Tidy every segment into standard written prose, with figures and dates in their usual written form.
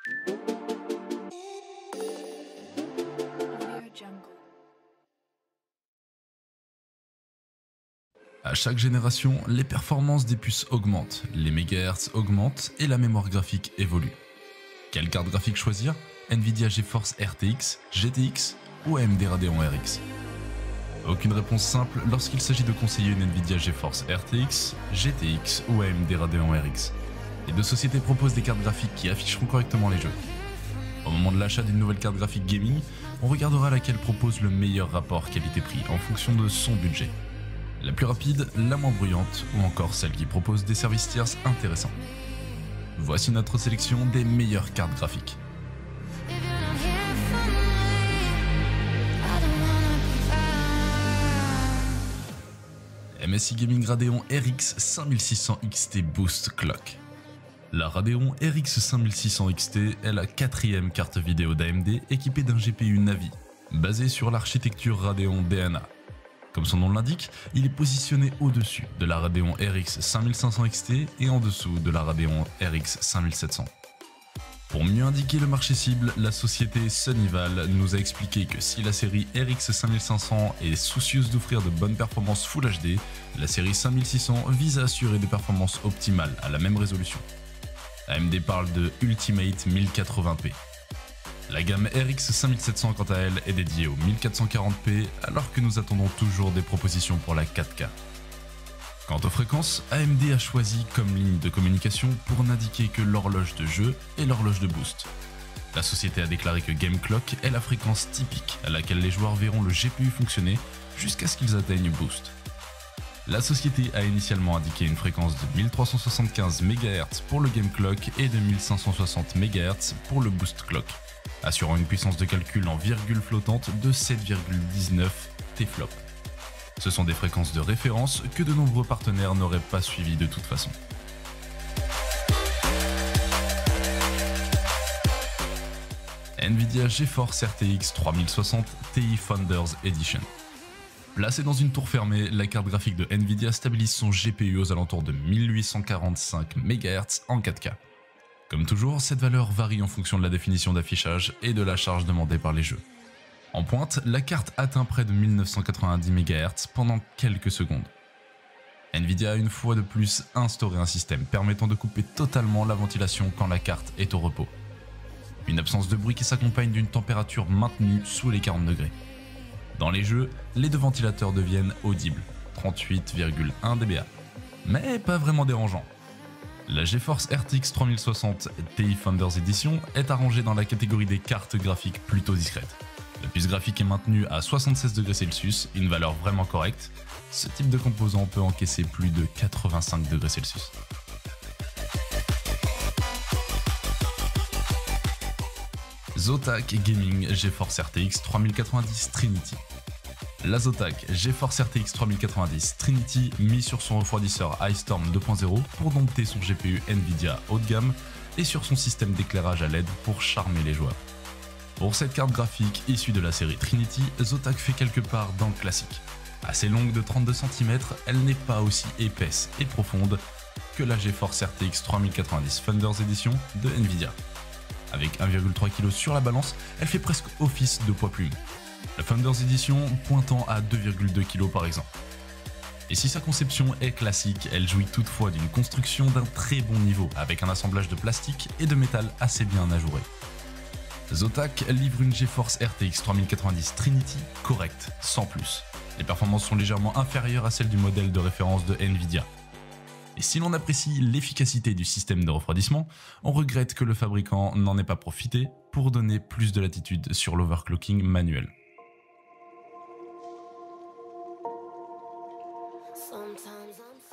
À chaque génération, les performances des puces augmentent, les MHz augmentent et la mémoire graphique évolue. Quelle carte graphique choisir? Nvidia GeForce RTX, GTX ou AMD Radeon RX? Aucune réponse simple lorsqu'il s'agit de conseiller une Nvidia GeForce RTX, GTX ou AMD Radeon RX. Les deux sociétés proposent des cartes graphiques qui afficheront correctement les jeux. Au moment de l'achat d'une nouvelle carte graphique gaming, on regardera laquelle propose le meilleur rapport qualité-prix en fonction de son budget. La plus rapide, la moins bruyante ou encore celle qui propose des services tierces intéressants. Voici notre sélection des meilleures cartes graphiques. MSI Gaming Radeon RX 5600 XT Boost Clock. La Radeon RX 5600 XT est la quatrième carte vidéo d'AMD équipée d'un GPU Navi, basé sur l'architecture Radeon DNA. Comme son nom l'indique, il est positionné au-dessus de la Radeon RX 5500 XT et en dessous de la Radeon RX 5700. Pour mieux indiquer le marché cible, la société Sunnyval nous a expliqué que si la série RX 5500 est soucieuse d'offrir de bonnes performances Full HD, la série 5600 vise à assurer des performances optimales à la même résolution. AMD parle de Ultimate 1080p. La gamme RX 5700 quant à elle est dédiée au 1440p alors que nous attendons toujours des propositions pour la 4K. Quant aux fréquences, AMD a choisi comme ligne de communication pour n'indiquer que l'horloge de jeu et l'horloge de boost. La société a déclaré que Game Clock est la fréquence typique à laquelle les joueurs verront le GPU fonctionner jusqu'à ce qu'ils atteignent boost. La société a initialement indiqué une fréquence de 1375 MHz pour le Game Clock et de 1560 MHz pour le Boost Clock, assurant une puissance de calcul en virgule flottante de 7,19 TFLOP. Ce sont des fréquences de référence que de nombreux partenaires n'auraient pas suivies de toute façon. Nvidia GeForce RTX 3060 Ti Founders Edition. Placée dans une tour fermée, la carte graphique de Nvidia stabilise son GPU aux alentours de 1845 MHz en 4K. Comme toujours, cette valeur varie en fonction de la définition d'affichage et de la charge demandée par les jeux. En pointe, la carte atteint près de 1990 MHz pendant quelques secondes. Nvidia a une fois de plus instauré un système permettant de couper totalement la ventilation quand la carte est au repos. Une absence de bruit qui s'accompagne d'une température maintenue sous les 40 degrés. Dans les jeux, les deux ventilateurs deviennent audibles, 38,1 dBA, mais pas vraiment dérangeants. La GeForce RTX 3060 Ti Founders Edition est arrangée dans la catégorie des cartes graphiques plutôt discrètes. La puce graphique est maintenue à 76 degrés Celsius, une valeur vraiment correcte. Ce type de composant peut encaisser plus de 85 degrés Celsius. Zotac Gaming GeForce RTX 3090 Trinity. La Zotac GeForce RTX 3090 Trinity mise sur son refroidisseur Ice Storm 2.0 pour dompter son GPU Nvidia haut de gamme et sur son système d'éclairage à LED pour charmer les joueurs. Pour cette carte graphique issue de la série Trinity, Zotac fait quelque part dans le classique. Assez longue de 32 cm, elle n'est pas aussi épaisse et profonde que la GeForce RTX 3090 Founders Edition de Nvidia. Avec 1,3 kg sur la balance, elle fait presque office de poids plume. La Founders Edition pointant à 2,2 kg par exemple. Et si sa conception est classique, elle jouit toutefois d'une construction d'un très bon niveau, avec un assemblage de plastique et de métal assez bien ajouré. Zotac livre une GeForce RTX 3090 Trinity correcte, sans plus. Les performances sont légèrement inférieures à celles du modèle de référence de Nvidia. Et si l'on apprécie l'efficacité du système de refroidissement, on regrette que le fabricant n'en ait pas profité pour donner plus de latitude sur l'overclocking manuel.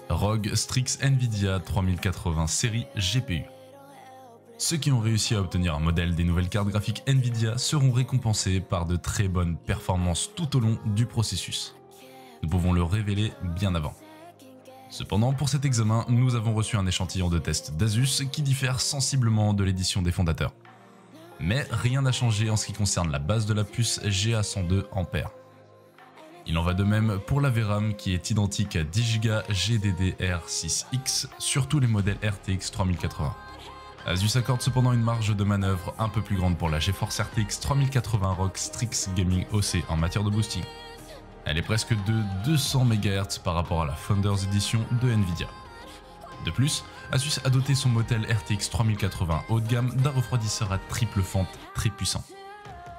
ROG Strix Nvidia 3080 série GPU. Ceux qui ont réussi à obtenir un modèle des nouvelles cartes graphiques Nvidia seront récompensés par de très bonnes performances tout au long du processus. Nous pouvons le révéler bien avant. Cependant, pour cet examen, nous avons reçu un échantillon de test d'Asus qui diffère sensiblement de l'édition des fondateurs. Mais rien n'a changé en ce qui concerne la base de la puce GA102A. Il en va de même pour la VRAM qui est identique à 10 Go GDDR6X sur tous les modèles RTX 3080. Asus accorde cependant une marge de manœuvre un peu plus grande pour la GeForce RTX 3080 ROG Strix Gaming OC en matière de boosting. Elle est presque de 200 MHz par rapport à la Founders Edition de Nvidia. De plus, Asus a doté son modèle RTX 3080 haut de gamme d'un refroidisseur à triple fente très puissant.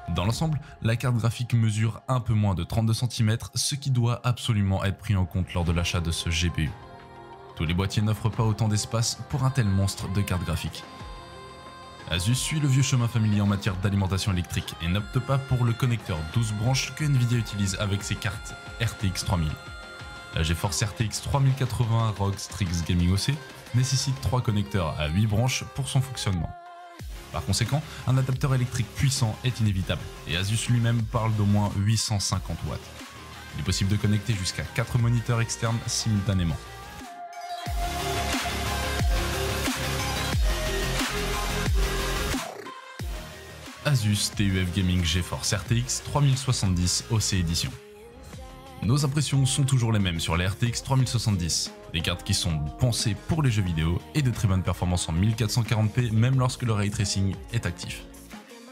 Dans l'ensemble, la carte graphique mesure un peu moins de 32 cm, ce qui doit absolument être pris en compte lors de l'achat de ce GPU. Tous les boîtiers n'offrent pas autant d'espace pour un tel monstre de carte graphique. Asus suit le vieux chemin familier en matière d'alimentation électrique et n'opte pas pour le connecteur 12 branches que Nvidia utilise avec ses cartes RTX 3000. La GeForce RTX 3080 ROG Strix Gaming OC nécessite 3 connecteurs à 8 branches pour son fonctionnement. Par conséquent, un adaptateur électrique puissant est inévitable et Asus lui-même parle d'au moins 850 watts. Il est possible de connecter jusqu'à 4 moniteurs externes simultanément. Asus TUF Gaming GeForce RTX 3070 OC Edition. Nos impressions sont toujours les mêmes sur les RTX 3070, des cartes qui sont pensées pour les jeux vidéo et de très bonnes performances en 1440p même lorsque le ray tracing est actif.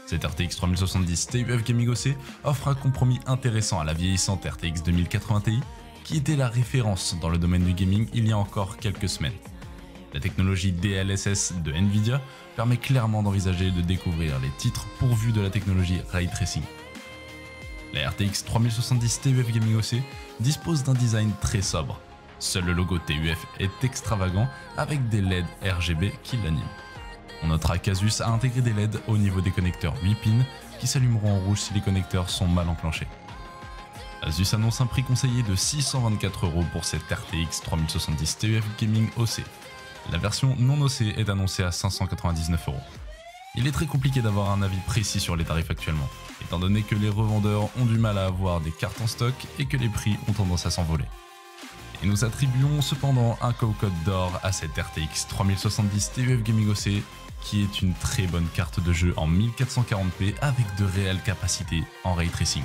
Cette RTX 3070 TUF Gaming OC offre un compromis intéressant à la vieillissante RTX 2080 Ti qui était la référence dans le domaine du gaming il y a encore quelques semaines. La technologie DLSS de Nvidia permet clairement d'envisager de découvrir les titres pourvus de la technologie ray tracing. La RTX 3070 TUF Gaming OC dispose d'un design très sobre. Seul le logo TUF est extravagant avec des LED RGB qui l'animent. On notera qu'Asus a intégré des LED au niveau des connecteurs 8 pins qui s'allumeront en rouge si les connecteurs sont mal enclenchés. Asus annonce un prix conseillé de 624 € pour cette RTX 3070 TUF Gaming OC. La version non OC est annoncée à 599 €. Il est très compliqué d'avoir un avis précis sur les tarifs actuellement, étant donné que les revendeurs ont du mal à avoir des cartes en stock et que les prix ont tendance à s'envoler. Et nous attribuons cependant un code d'or à cette RTX 3070 TUF Gaming OC, qui est une très bonne carte de jeu en 1440p avec de réelles capacités en ray tracing.